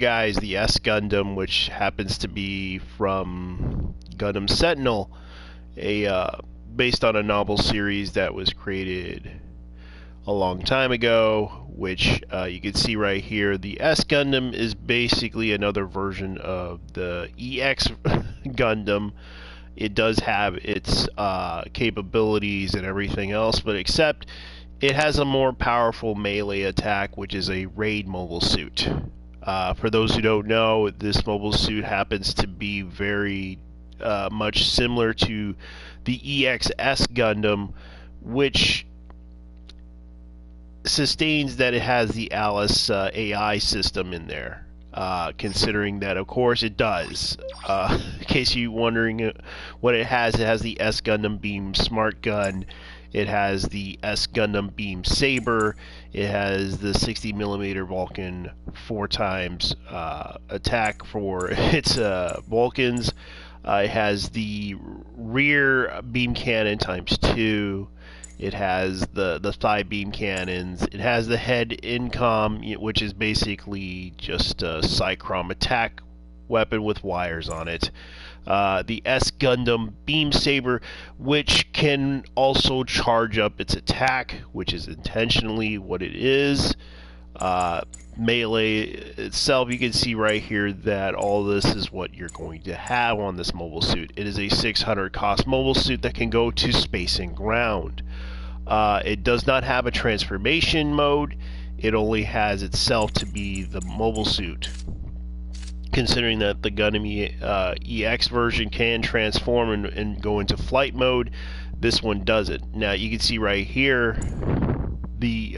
guys the S Gundam, which happens to be from Gundam Sentinel, a based on a novel series that was created a long time ago, which you can see right here. The S Gundam is basically another version of the EX Gundam. It does have its capabilities and everything else, but except it has a more powerful melee attack, which is a raid mobile suit. For those who don't know, this mobile suit happens to be very much similar to the EXS Gundam, which sustains that it has the Alice AI system in there. Considering that, of course, it does. In case you're wondering what it has the S Gundam Beam Smart Gun. It has the S Gundam Beam Saber. It has the 60mm Vulcan 4 times attack for its Vulcans. It has the rear beam cannon times 2. It has the thigh beam cannons. It has the head incom, which is basically just a Psychrom attack weapon with wires on it. The S Gundam Beam Saber, which can also charge up its attack, which is intentionally what it is. Melee itself, you can see right here that all this is what you're going to have on this mobile suit. It is a 600 cost mobile suit that can go to space and ground. It does not have a transformation mode. It only has itself to be the mobile suit. Considering that the Gundam EX version can transform and go into flight mode, this one doesn't. Now you can see right here the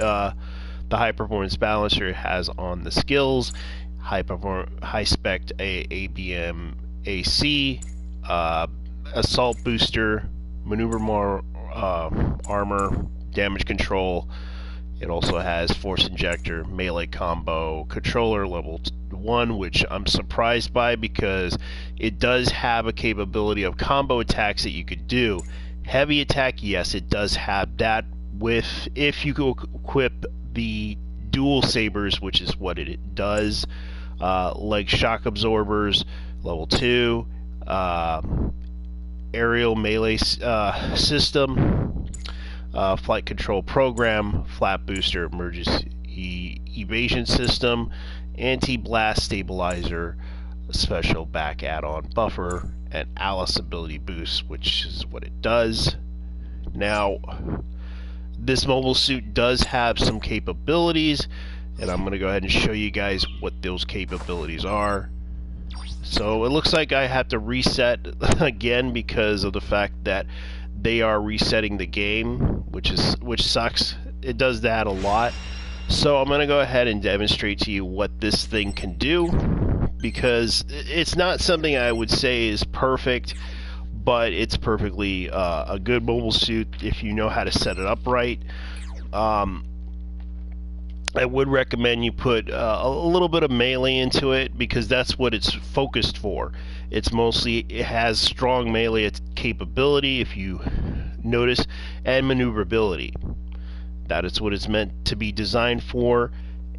high performance balancer it has on the skills, high spec ABM AC, assault booster, maneuver more armor, damage control. It also has force injector, melee combo, controller level 1, which I'm surprised by because it does have a capability of combo attacks that you could do. Heavy attack, yes, it does have that with if you go equip the dual sabers, which is what it does, like shock absorbers, level 2, aerial melee system, flight control program, flap booster, emergency evasion system, anti-blast stabilizer, special back add-on buffer, and Alice ability boost, which is what it does. Now, this mobile suit does have some capabilities, and I'm going to go ahead and show you guys what those capabilities are. So it looks like I have to reset again because of the fact that they are resetting the game, which sucks. It does that a lot. So I'm going to go ahead and demonstrate to you what this thing can do, because it's not something I would say is perfect, but it's perfectly a good mobile suit if you know how to set it up right. I would recommend you put a little bit of melee into it because that's what it's focused for. It has strong melee capability, if you notice, and maneuverability. That is what it's meant to be designed for,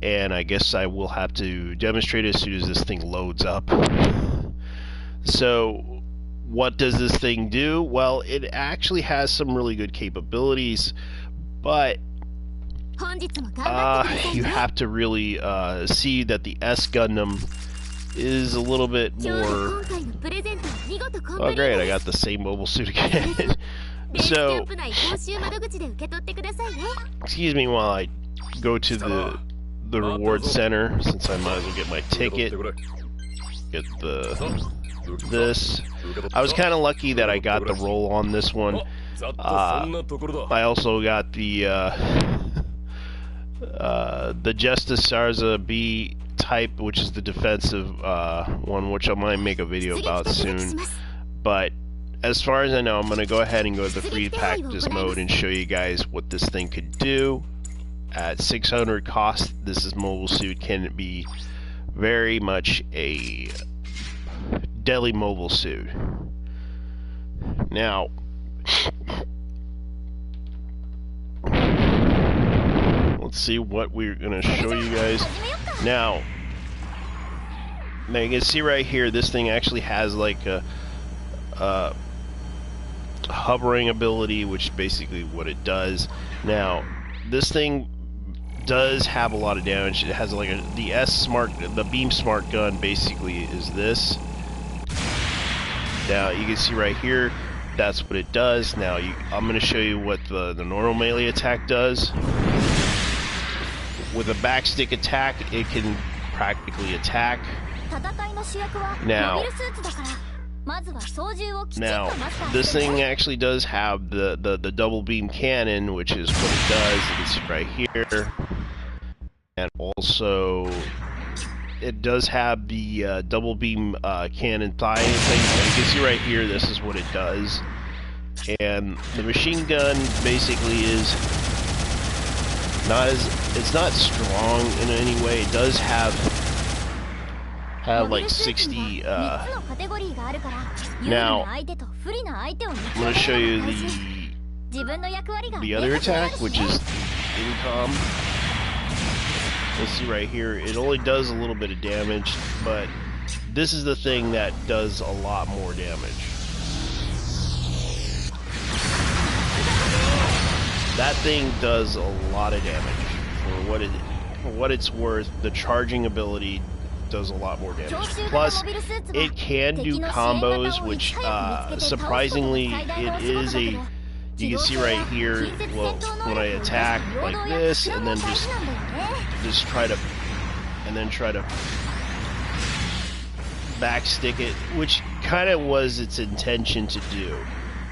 and I guess I will have to demonstrate it as soon as this thing loads up. So, what does this thing do? Well, it actually has some really good capabilities, but you have to really see that the S Gundam is a little bit more... Oh great, I got the same mobile suit again. So, excuse me while I go to the reward center, since I might as well get my ticket, get this. I was kind of lucky that I got the roll on this one. I also got the Justice Sarza B type, which is the defensive one, which I might make a video about soon. But as far as I know, I'm going to go ahead and go to the free packages mode and show you guys what this thing could do. At 600 cost, this mobile suit can be very much a deadly mobile suit. Now, let's see what we're going to show you guys. Now, Now you can see right here, this thing actually has like a hovering ability, which is basically what it does. Now, this thing does have a lot of damage. It has like the beam smart gun basically is this. Now you can see right here, that's what it does. Now I'm going to show you what the normal melee attack does. With a backstick attack, it can practically attack. Now, this thing actually does have the double beam cannon, which is what it does. You can see right here. And also, it does have the double beam cannon thigh thing. And you can see right here, this is what it does. And the machine gun basically is it's not strong in any way. It does have like 60 now I'm going to show you the other attack, which is incom. You'll see right here, it only does a little bit of damage, but this is the thing that does a lot more damage. That thing does a lot of damage for what it's worth. The charging ability does a lot more damage. Plus, it can do combos, which surprisingly, it is a. You can see right here. Well, when I attack like this, and then just try to backstick it, which kind of was its intention to do.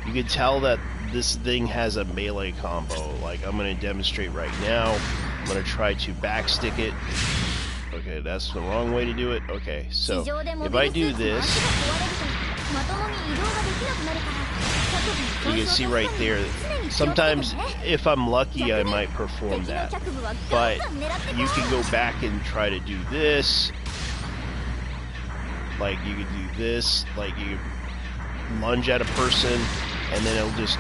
You can tell that this thing has a melee combo. Like, I'm going to demonstrate right now. I'm going to try to backstick it. Okay, that's the wrong way to do it. Okay, so if I do this, you can see right there, sometimes if I'm lucky I might perform that, but you can go back and try to do this, like you could do this, like you lunge at a person and then it'll just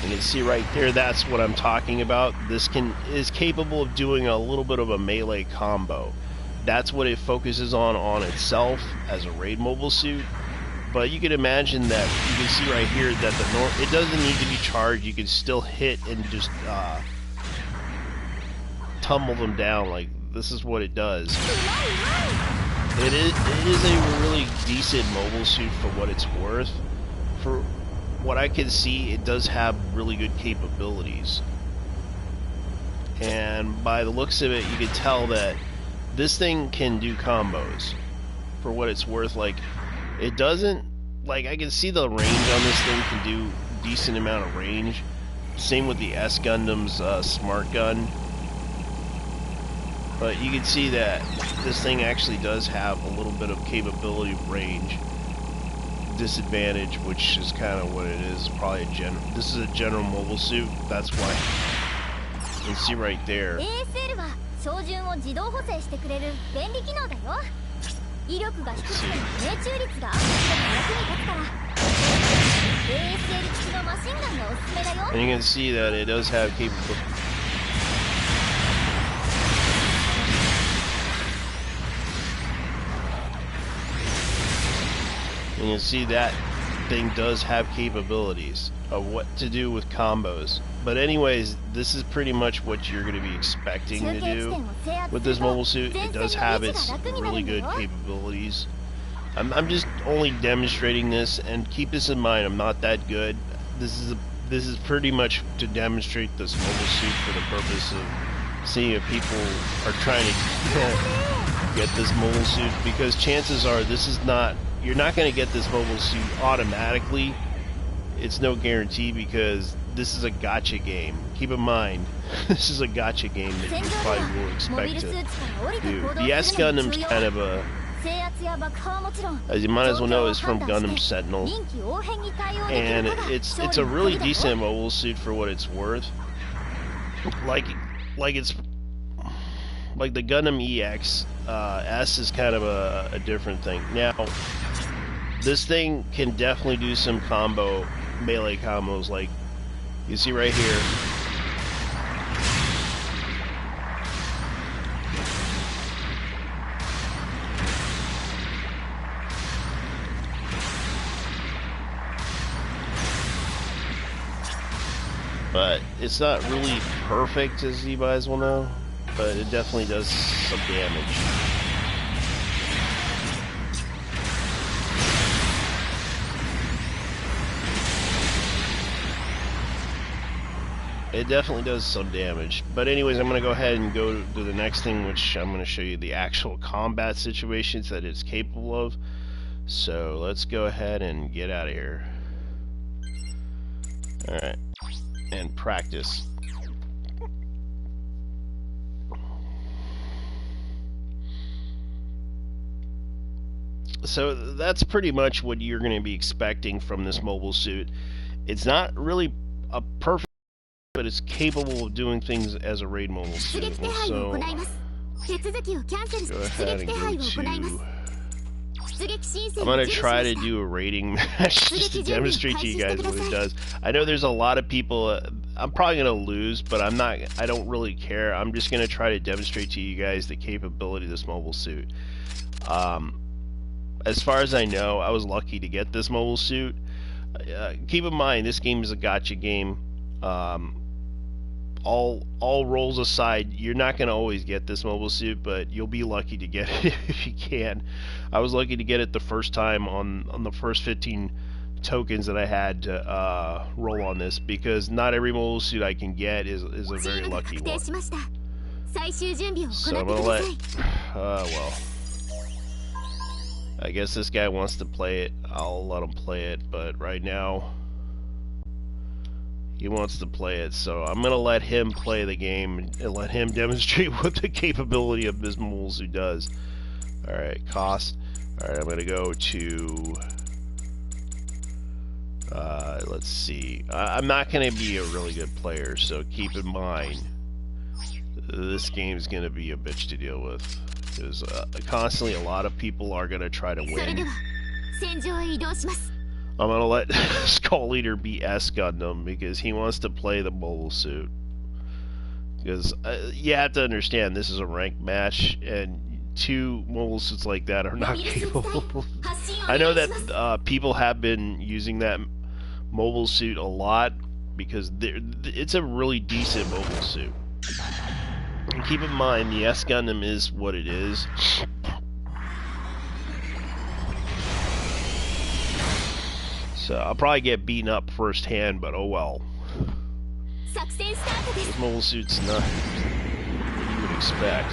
you can see right there, that's what I'm talking about. This is capable of doing a little bit of a melee combo. That's what it focuses on itself as a raid mobile suit. But you can imagine that you can see right here that it doesn't need to be charged. You can still hit and just tumble them down. Like, this is what it does. It is a really decent mobile suit for what it's worth. For what I can see, it does have really good capabilities. And by the looks of it, you can tell that this thing can do combos. For what it's worth, like, it doesn't, like, I can see the range on this thing can do decent amount of range. Same with the S Gundam's smart gun. But you can see that this thing actually does have a little bit of capability of range. Disadvantage, which is kind of what it is. Probably this is a general mobile suit. That's why you can see right there. And you can see that it does have capability. And you see that thing does have capabilities of what to do with combos. But anyways, this is pretty much what you're going to be expecting to do with this mobile suit. It does have its really good capabilities. I'm just only demonstrating this, and keep this in mind, I'm not that good. This is pretty much to demonstrate this mobile suit for the purpose of seeing if people are trying to get this mobile suit, because chances are you're not going to get this mobile suit automatically. It's no guarantee, because this is a gacha game. Keep in mind, this is a gacha game that you probably will expect to do. The S Gundam's kind of a, as you might as well know, is from Gundam Sentinel, and it's a really decent mobile suit for what it's worth. Like the Gundam EX, S is kind of a different thing. Now, this thing can definitely do some melee combos, like you see right here. But it's not really perfect, as you guys will know, but it definitely does some damage. It definitely does some damage. But anyways, I'm going to go ahead and go to the next thing, which I'm going to show you the actual combat situations that it's capable of. So let's go ahead and get out of here. Alright. And practice. So that's pretty much what you're going to be expecting from this mobile suit. It's not really a perfect, but it's capable of doing things as a raid mobile suit. So go ahead and go to... I'm going to try to do a rating match just to demonstrate to you guys what it does. I know there's a lot of people, I'm probably going to lose, but I don't really care. I'm just going to try to demonstrate to you guys the capability of this mobile suit. As far as I know, I was lucky to get this mobile suit. Keep in mind, this game is a gacha game. All roles aside, you're not going to always get this mobile suit, but you'll be lucky to get it if you can. I was lucky to get it the first time on the first 15 tokens that I had to roll on this, because not every mobile suit I can get is a very lucky one. So I'm going to let... well... I guess this guy wants to play it. I'll let him play it, but right now he wants to play it, so I'm gonna let him play the game and let him demonstrate what the capability of this mobile suit does. Alright, cost. Alright, I'm gonna go to let's see. I'm not gonna be a really good player, so keep in mind this game's gonna be a bitch to deal with. Because constantly a lot of people are going to try to win. I'm going to let Skull Leader be S Gundam because he wants to play the mobile suit. Because you have to understand, this is a ranked match, and two mobile suits like that are not capable. I know that people have been using that mobile suit a lot because it's a really decent mobile suit. And keep in mind, the S Gundam is what it is. So I'll probably get beaten up firsthand, but oh well. This mobile suit's not what you would expect.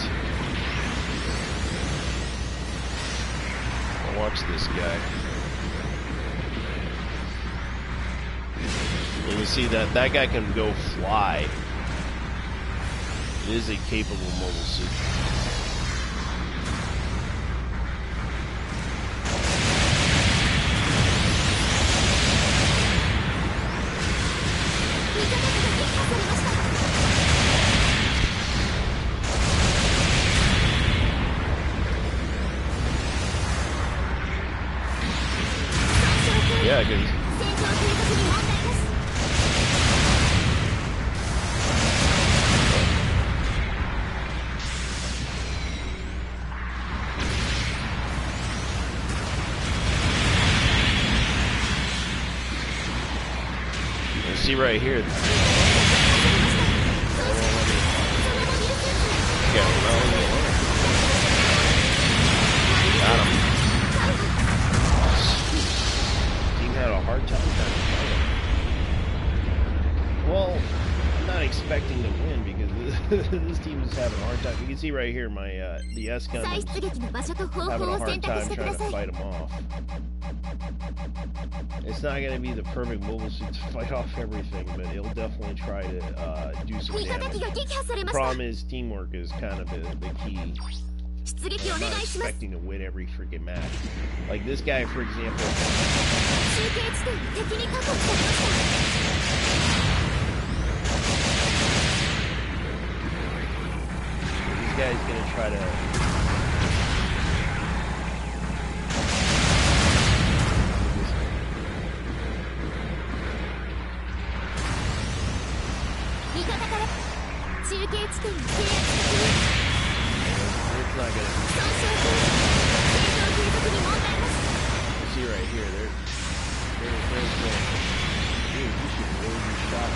I'll watch this guy. You can see that guy can go fly. It is a capable mobile suit. Yeah, good. See right here. Got him. Team had a hard time trying to fight him. Well, I'm not expecting to win because this team is having a hard time. You can see right here, my the S Gundam having a hard time trying to fight him off. It's not going to be the perfect mobile suit to fight off everything, but it'll definitely try to do some damage. The problem is teamwork is kind of the key. I'm not expecting to win every freaking match. Like this guy, for example. This guy's going to try to... It's not gonna see right here, there's one. Dude, you should really be shot.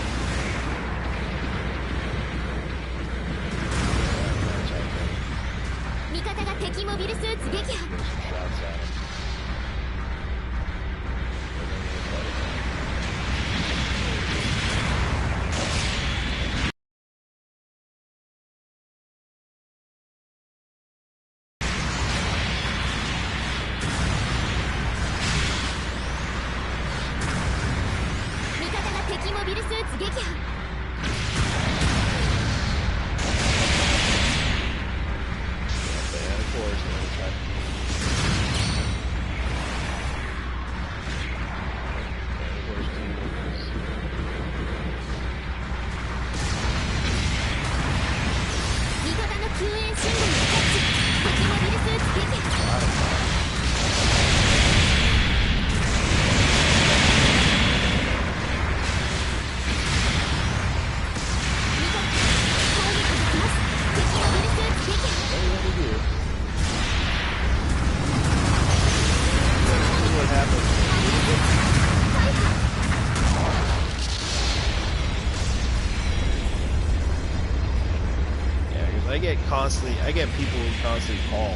I get people who constantly call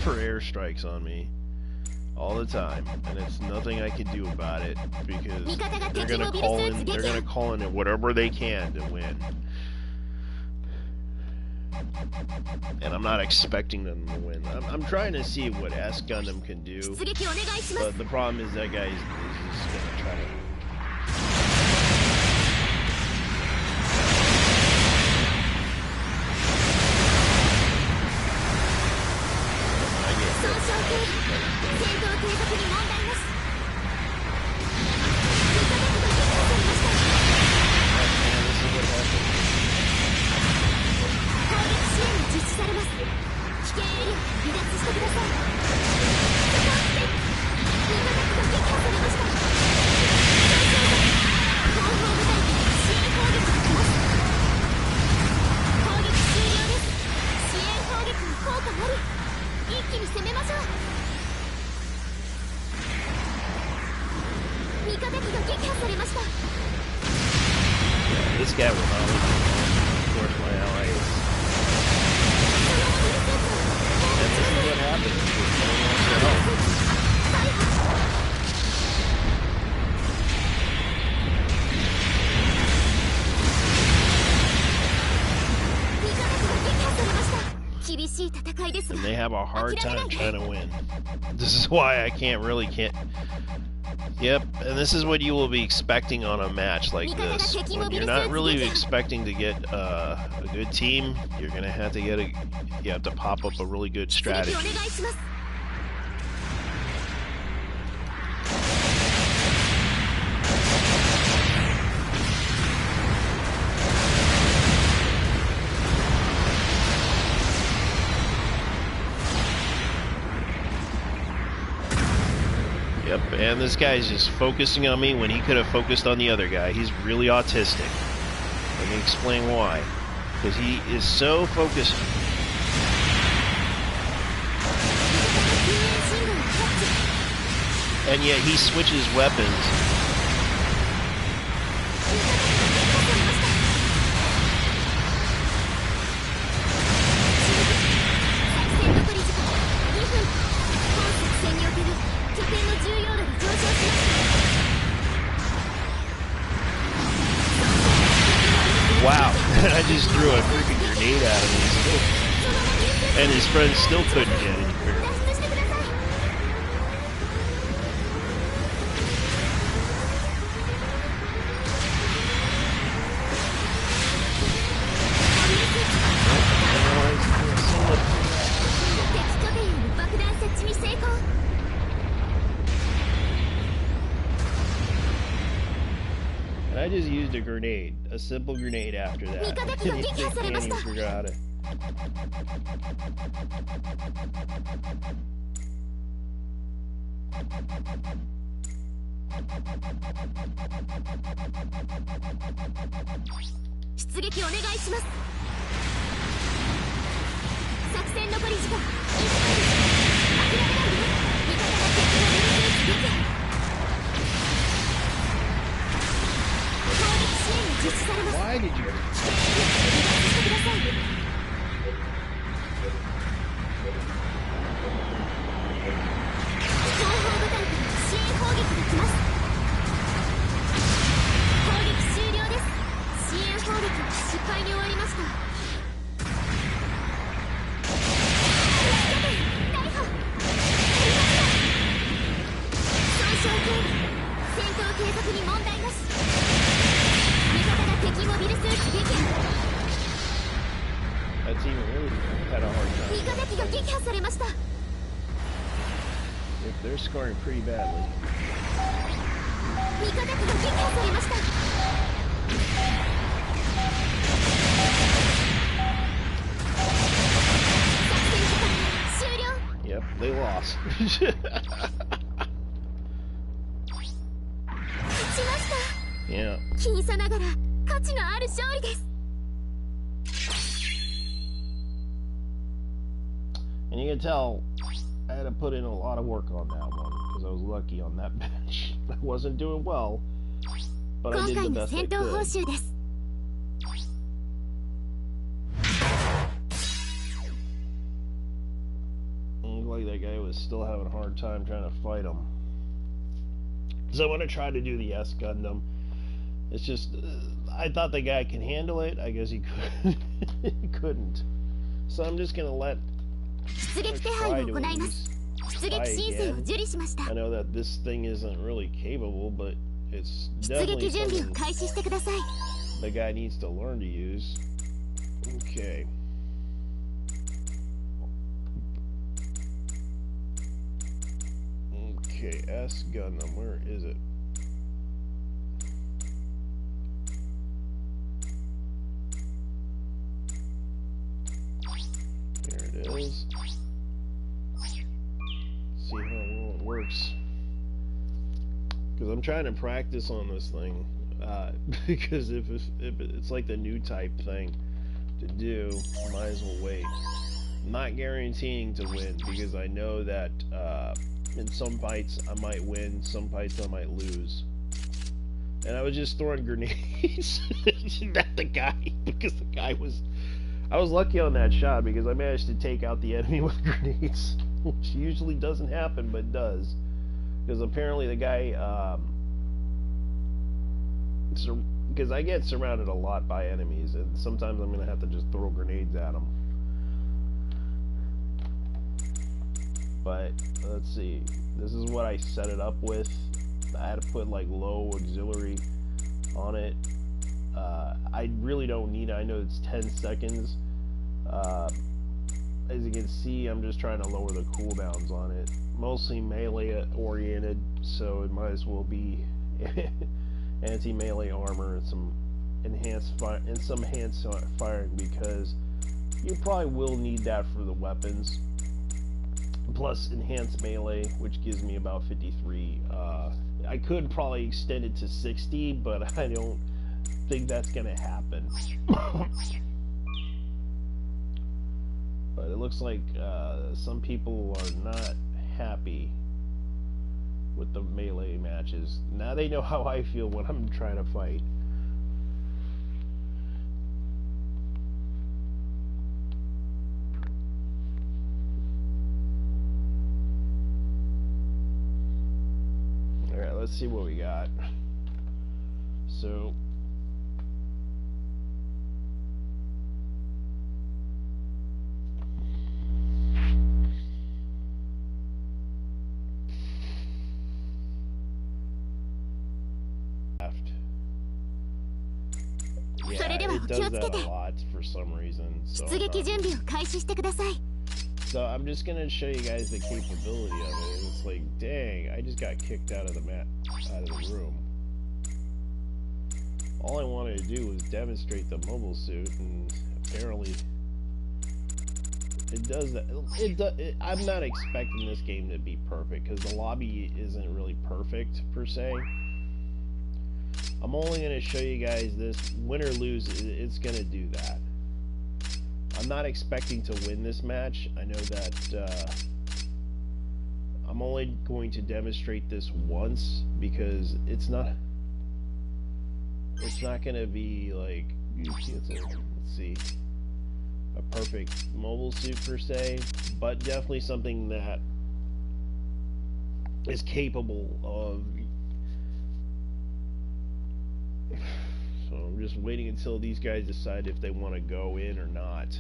for airstrikes on me all the time, and it's nothing I can do about it because they're gonna call in whatever they can to win. And I'm not expecting them to win. I'm trying to see what S Gundam can do, but the problem is that guy is just gonna try to. This guy will not leave me alone. Of course, my ally is. And this is what happens with no one wants to help. And they have a hard time trying to win. This is why I can't. Yep, and this is what you will be expecting on a match like this. When you're not really expecting to get a good team, you're gonna have to you have to pop up a really good strategy. Yep, and this guy's just focusing on me when he could have focused on the other guy. He's really autistic. Let me explain why. Because he is so focused. And yet he switches weapons. Wow, I just threw a freaking grenade at him and his friend still couldn't get any bigger. I just used a grenade, a simple grenade after that. He can't even figure out it. Why did you? That's even really had a hard time. If they're scoring pretty badly. Yep, they lost. Yeah. And you can tell I had to put in a lot of work on that one because I was lucky on that bench. I wasn't doing well, but I did the best I could. Looked like that guy was still having a hard time trying to fight him. So I want to try to do the S Gundam. It's just, I thought the guy could handle it. I guess he couldn't. He couldn't. So I'm just gonna let. Try to try again. I know that this thing isn't really capable, but it's definitely something the guy needs to learn to use. Okay. Okay, S Gundam, where is it? There it is. See how well it works. Because I'm trying to practice on this thing. Because if it's like the new type thing to do, might as well wait. I'm not guaranteeing to win because I know that in some fights I might win, some fights I might lose. And I was just throwing grenades at the guy because the guy was. I was lucky on that shot because I managed to take out the enemy with grenades, which usually doesn't happen, but does. Because apparently the guy, because I get surrounded a lot by enemies, and sometimes I'm going to have to just throw grenades at them. But, let's see, this is what I set it up with. I had to put like low auxiliary on it. I really don't need it. I know it's 10 seconds. As you can see, I'm just trying to lower the cooldowns on it. Mostly melee oriented, so it might as well be anti-melee armor and some enhanced fire and some enhanced firing because you probably will need that for the weapons. Plus enhanced melee, which gives me about 53. I could probably extend it to 60, but I don't think that's gonna happen. But it looks like some people are not happy with the melee matches. Now they know how I feel when I'm trying to fight. Alright, let's see what we got. So yeah, it does that a lot for some reason. So I'm just gonna show you guys the capability of it. It's like, dang, I just got kicked out of the room. All I wanted to do was demonstrate the mobile suit, and apparently it does that. I'm not expecting this game to be perfect because the lobby isn't really perfect per se. I'm only going to show you guys this. Win or lose, it's going to do that. I'm not expecting to win this match. I know that I'm only going to demonstrate this once because it's not going to be like, let's see, a perfect mobile suit per se, but definitely something that is capable of. So I'm just waiting until these guys decide if they want to go in or not.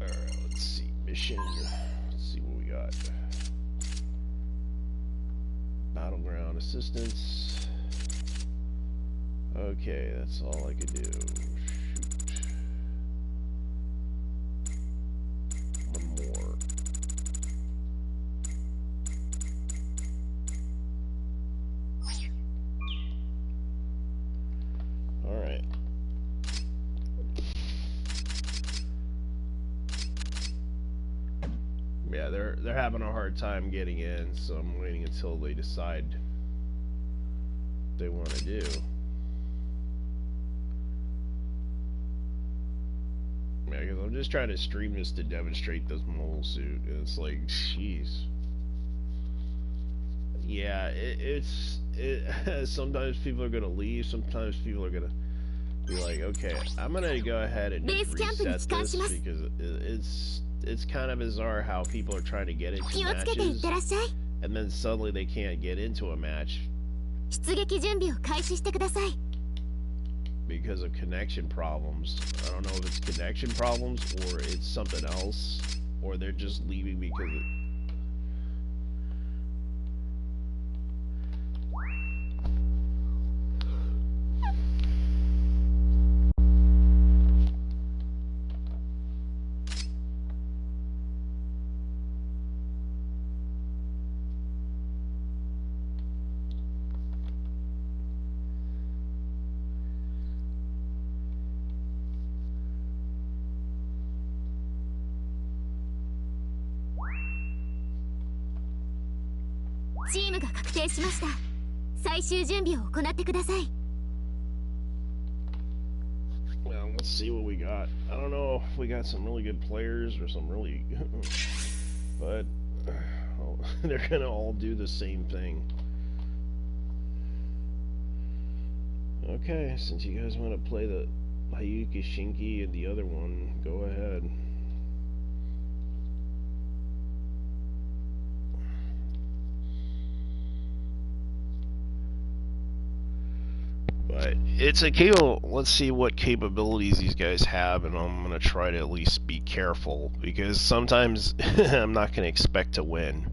Alright, let's see. Mission. Let's see what we got. Battleground assistance. Okay, that's all I could do. Shoot. One more. Alright. Yeah, they're having a hard time getting in, so I'm waiting until they decide what they want to do. Yeah, because I'm just trying to stream this to demonstrate this mole suit, and it's like, jeez. Yeah, sometimes people are gonna leave, sometimes people are gonna be like, okay, I'm gonna go ahead and just reset this, because it's kind of bizarre how people are trying to get into matches, and then suddenly they can't get into a match because of connection problems. I don't know if it's connection problems or it's something else, or they're just leaving because well, let's see what we got. I don't know if we got some really good players or some really but they're gonna all do the same thing. Okay, since you guys want to play the Hayuki Shinki and the other one, go ahead. But it's a cable. Let's see what capabilities these guys have, and I'm gonna try to at least be careful, because sometimes I'm not gonna expect to win.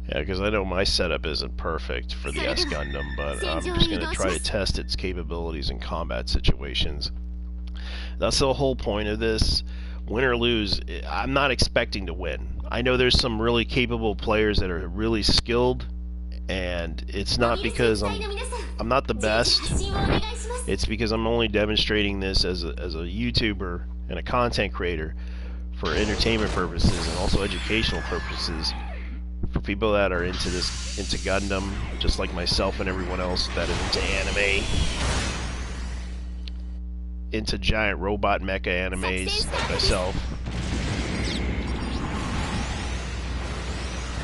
Yeah, because I know my setup isn't perfect for the S Gundam, but I'm just going to try to test its capabilities in combat situations. That's the whole point of this. Win or lose, I'm not expecting to win. I know there's some really capable players that are really skilled, and it's not because I'm not the best. It's because I'm only demonstrating this as a YouTuber and a content creator for entertainment purposes and also educational purposes. For people that are into Gundam, just like myself and everyone else that is into anime, into giant robot mecha animes like myself.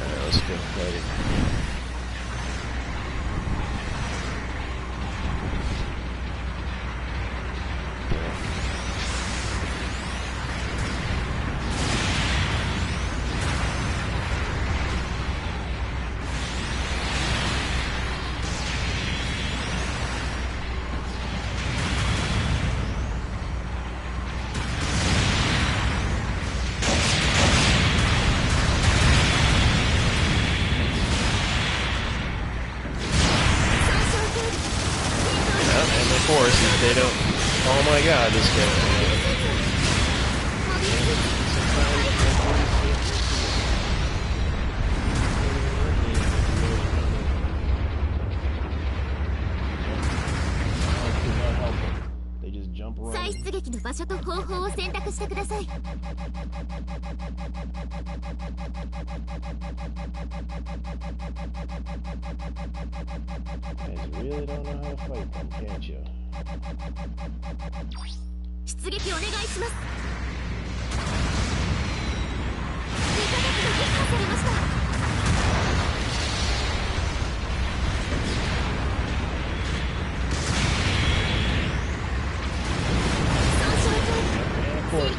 Alright, let's go fighting. Of course, if they don't. Oh my God, this guy. They just jump around. Guys really don't know how to fight them, can't you? And of course,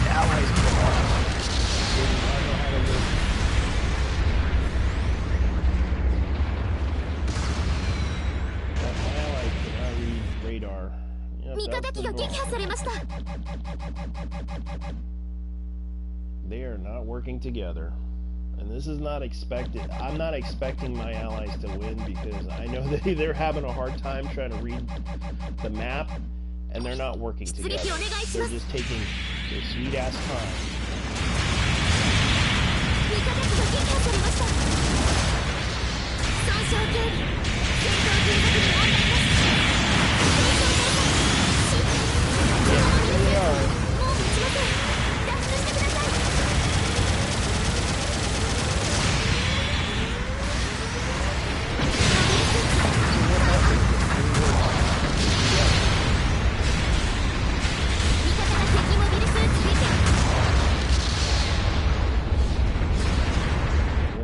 allies. They are not working together. And this is not expected. I'm not expecting my allies to win because I know they're having a hard time trying to read the map and they're not working together. They're just taking their sweet ass time. Yeah, there they are.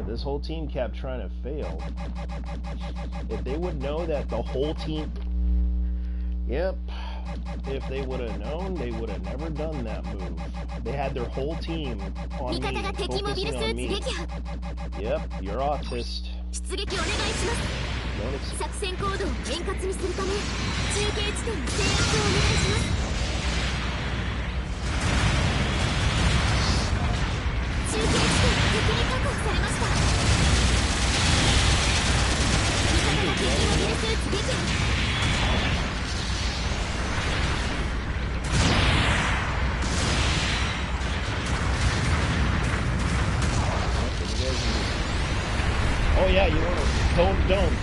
This whole team kept trying to fail. If they would know that the whole team... Yep. If they would have known, they would have never done that move. They had their whole team on me, focusing on me. Yep, you're autist. Don't Oh yeah, you wanna... Don't.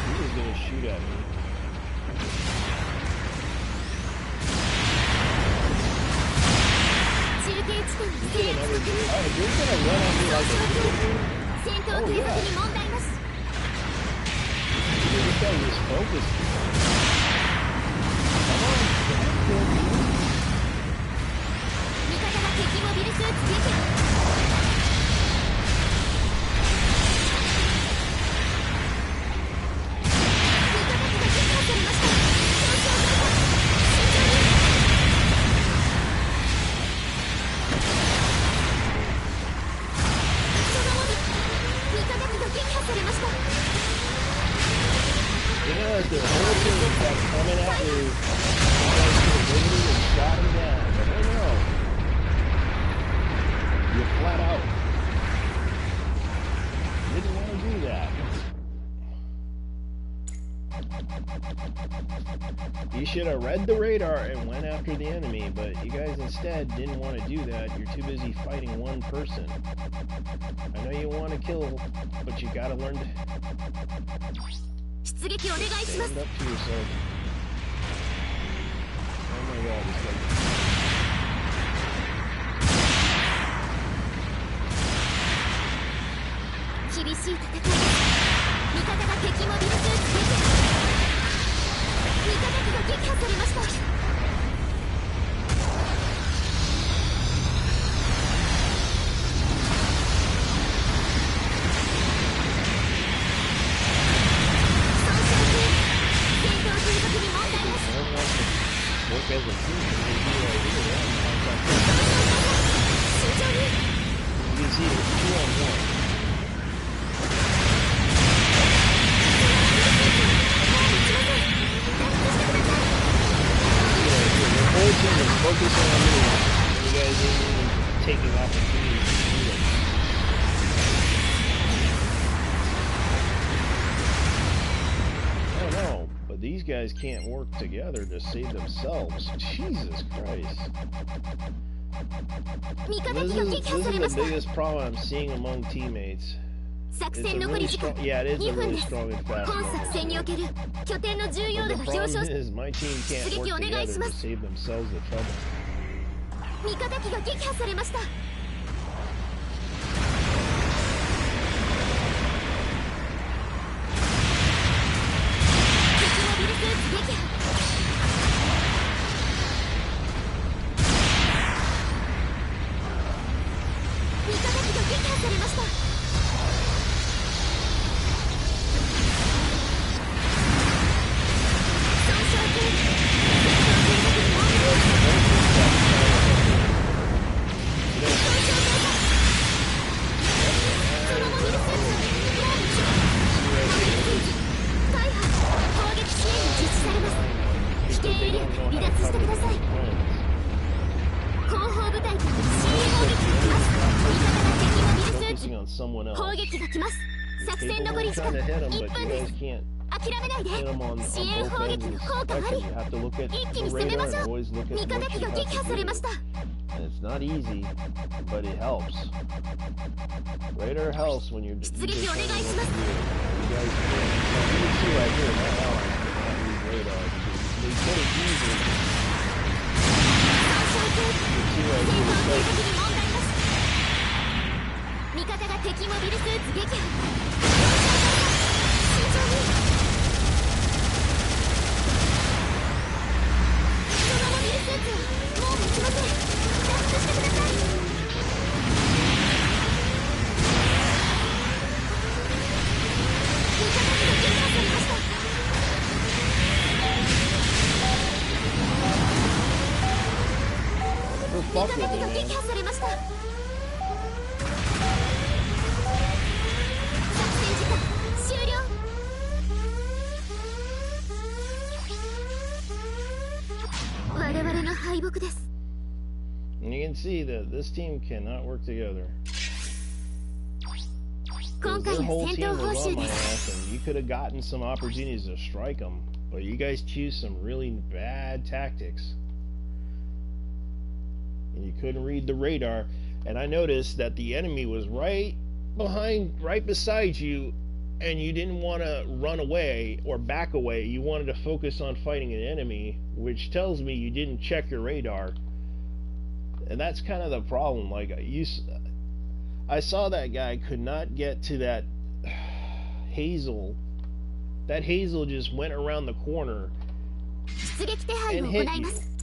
He was gonna shoot at me. You're gonna run at me like a fool. Oh yeah. This guy was focused. Come on, the whole team kept coming at you. You guys could have waited and shot him down, but oh no. You're flat out. Didn't want to do that. You should have read the radar and went after the enemy, but you guys instead didn't want to do that. You're too busy fighting one person. I know you want to kill, but you gotta learn to... Stand up to yourself. Oh my god, this guy. Work as a team. You can see it's 2-on-1. The whole team is focusing on me. You guys ain't even taking opportunities to do it. I don't know. But these guys can't work together to save themselves. Jesus Christ. This is the biggest problem I'm seeing among teammates. It's a really strong, yeah, it is a really strong and fast moment. But the problem is my team can't work together to save themselves the trouble. someone else. 砲撃が来ます。 作 You're 戦 capable 残り of 時間 trying to hit them, 1 but 分 you で guys す。 can't 諦めないで。 hit them on 支 both 援砲 ends 撃 with 効果あ spectrum. り。 You have to look at 一気 the に攻めま radar しょ and う。 always look at 味方 what 機 you が have 撃破 to されまし do. た。 And it's not easy, but it helps. Radar helps when you're 出撃お願い determining し what ま to す。 do. You guys you can see right here, my allies cannot use radar because they could have easily. 最初行く。 You can see 戦 right 闘 here, 計 it's 画 like に問題なし。味方が敵モビルスーツ撃破。慎重に。そのモビルスーツはもう持ちません。脱出してください。味方機が撃破されました。 Don't 味 fuck 方 with 機 me, が man. 撃破されました。作戦時間終了。我々の敗北です。 And you can see that this team cannot work together. 今 Because 回 their の whole 戦 team 闘報 was 酬 on で my す。 ass, and you could have gotten some opportunities to strike them, but you guys choose some really bad tactics. And you couldn't read the radar, and I noticed that the enemy was right beside you, and you didn't want to run away or back away. You wanted to focus on fighting an enemy, which tells me you didn't check your radar. And that's kind of the problem. Like, I saw that guy could not get to that Hazel. That Hazel just went around the corner 出撃手配を and 行 hit いま you. す。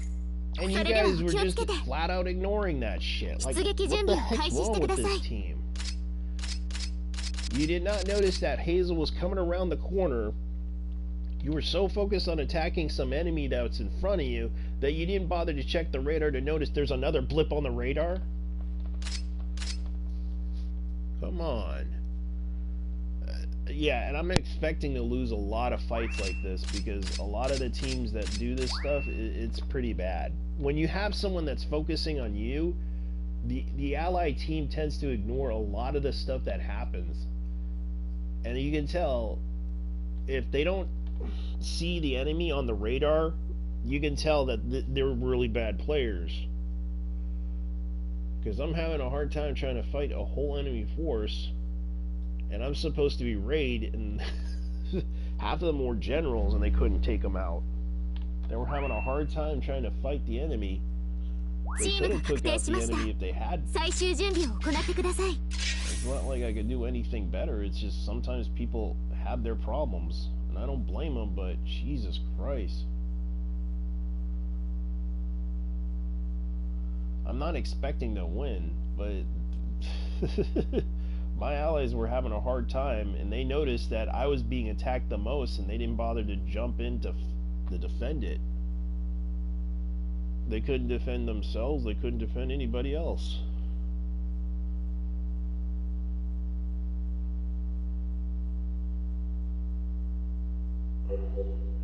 And you それでは guys were 気をつ just けて。 flat out ignoring that shit. Like, 出撃 what 準 the 備を開 heck's 始して wrong く with ださ this い。 team? You did not notice that Hazel was coming around the corner. You were so focused on attacking some enemy that's in front of you that you didn't bother to check the radar to notice there's another blip on the radar? Come on. Yeah, and I'm expecting to lose a lot of fights like this because a lot of the teams that do this stuff, it's pretty bad. When you have someone that's focusing on you, the ally team tends to ignore a lot of the stuff that happens. And you can tell if they don't see the enemy on the radar, you can tell that they're really bad players. Because I'm having a hard time trying to fight a whole enemy force, and I'm supposed to be raid, and half of them were generals and they couldn't take them out. They were having a hard time trying to fight the enemy. They could have took out the enemy if they had. 最終準備を行ってください。 It's not like I could do anything better. It's just sometimes people have their problems, and I don't blame them, but Jesus Christ. I'm not expecting to win, but my allies were having a hard time, and they noticed that I was being attacked the most, and they didn't bother to jump in to defend it. They couldn't defend themselves, they couldn't defend anybody else.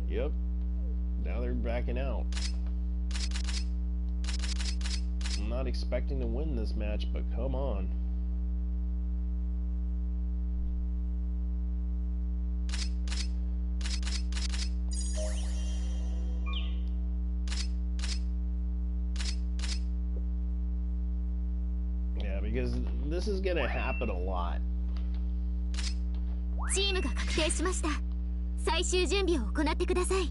Yep. Now they're backing out. I'm not expecting to win this match, but come on. Yeah, because this is gonna happen a lot. チームが確定しました。最終準備を行ってください。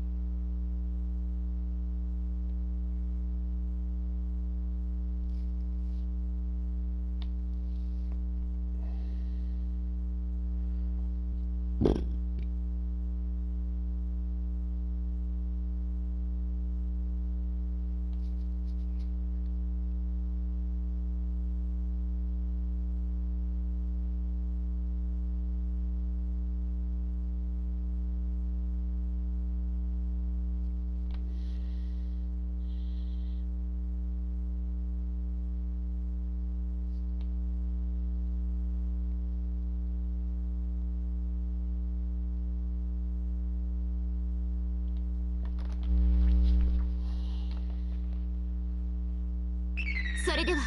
それでは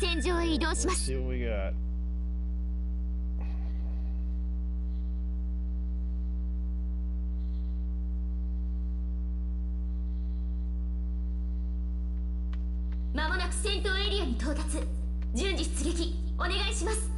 戦場へ移動します。 Let's see what we got. 戦闘エリアに到達。順次出撃お願いします。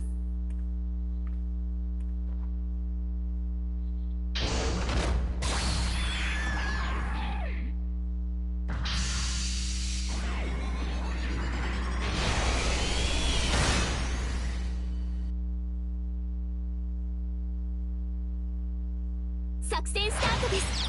作戦スタートです。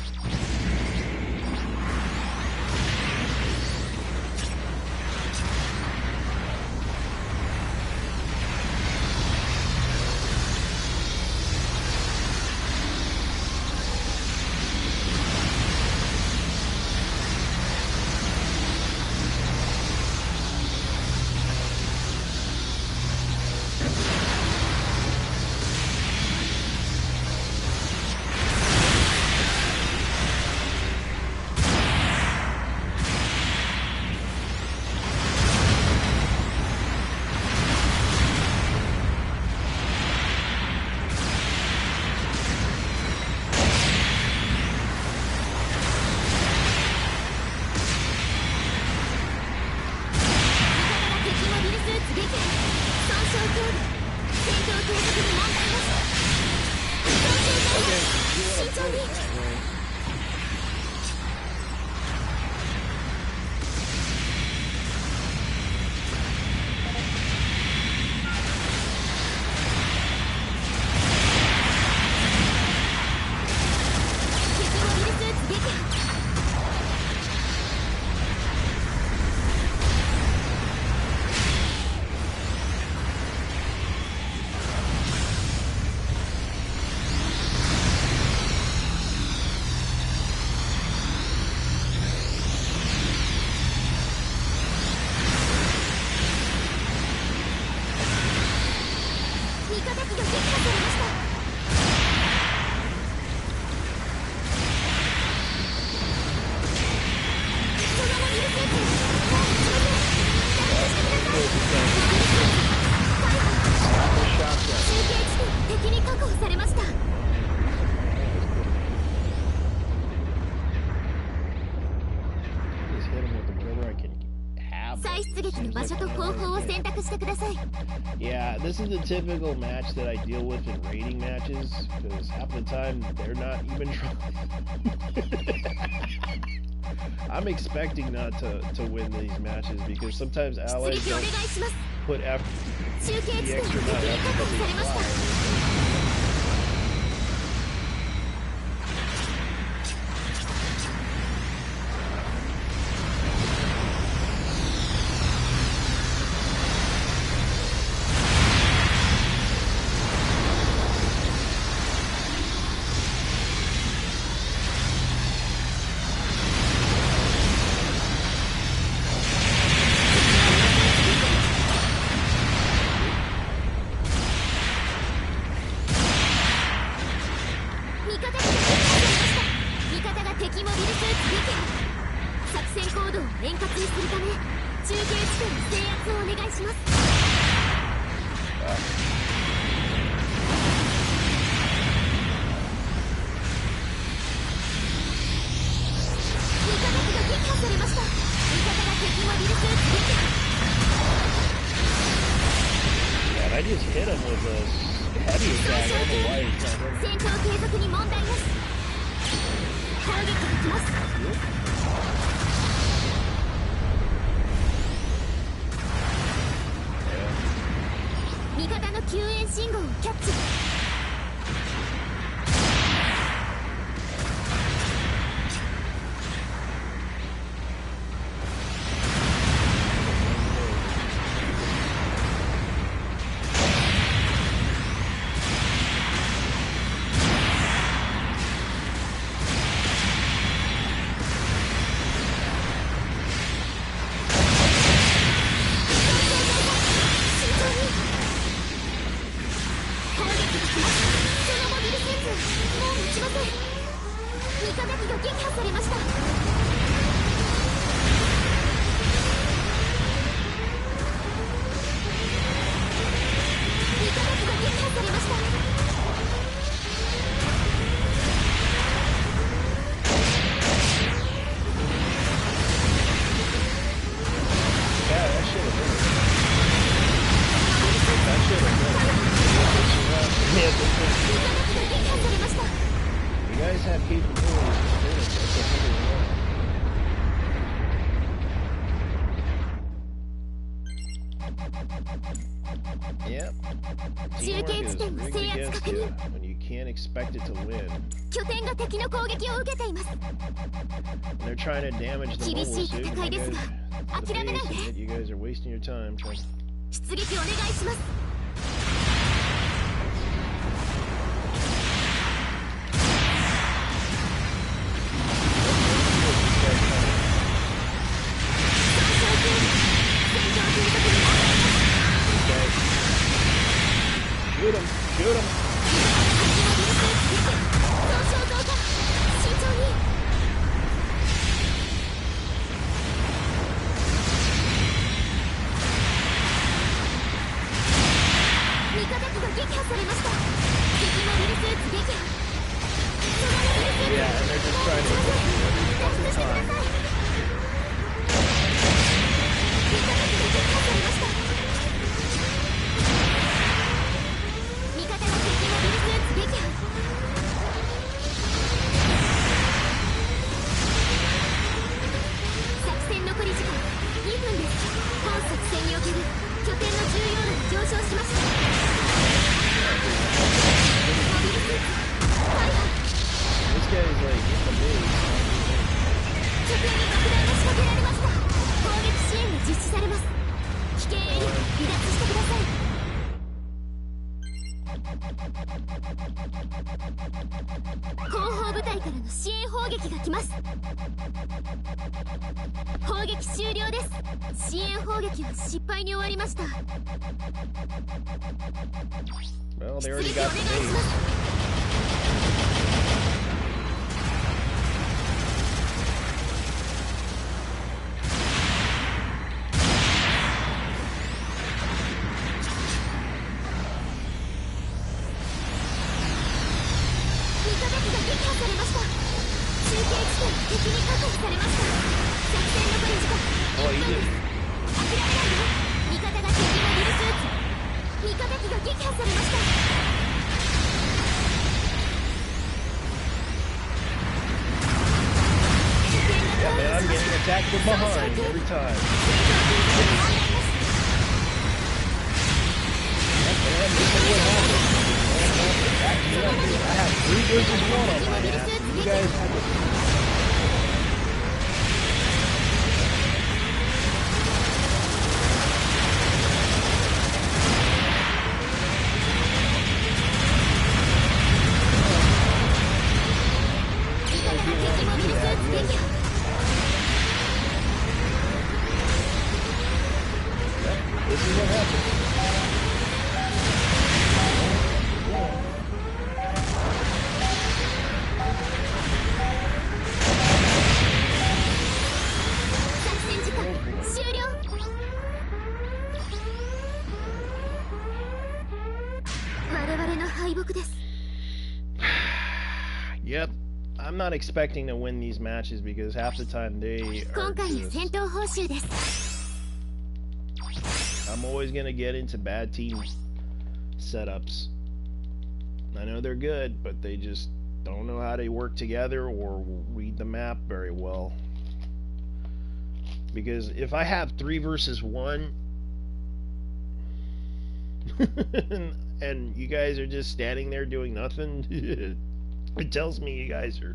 Yeah, this is the typical match that I deal with in raiding matches, because half the time they're not even trying. I'm expecting not to win these matches because sometimes allies don't put the extra amount of effort that they require. 味 capabilities to finish. That's 101. Yep. Teamwork is rigged against you when you can't expect it to win. 拠点が敵の攻撃を受けています。 And they're trying to damage the 厳 mobile しい suit. 戦い You です guys, が the 諦めない base, で。 and yet you guys are wasting your time trying. 出撃お願いします。 Shoot him! Shoot him! 味方機が撃破されました。敵モビルスーツ撃破。 Yeah, and they're just trying to get you every fucking time. 味方機が撃破されました。味方の敵モビルスーツ撃破。作戦残り時間2分です。本作戦における拠点の重要度が上昇しました。モビルスーツ大破。 This guy is like in the base. 拠点に爆弾が仕掛けられました。攻撃支援が実施されます。危険エリア離脱してください。後方部隊からの支援砲撃が来ます。砲撃終了です。支援砲撃は失敗に終わりました。 Well, they 出 already 撃お願 got い the しま base. す。 味方機が撃破されました。中継地点敵に確保されました。作戦残り時間 Oh, 1 he 分です。 did. 諦めないで。味方が敵モビルスーツ。味方機が撃破されました。 Yeah, man, I'm getting attacked from behind every time. Yep, man, this is what happens. Back me up here. I have 3 versus 1 on my ass. You guys have to... 味方が敵モビルスーツ撃破。 This is what happens. 作戦時間終了。我々の敗北です。 Yep. I'm not expecting to win these matches because half the time they are 今回の just... 戦闘報酬です。 I'm always gonna get into bad team setups. I know they're good, but they just don't know how to work together or read the map very well. Because if I have 3 versus 1 and you guys are just standing there doing nothing, it tells me you guys are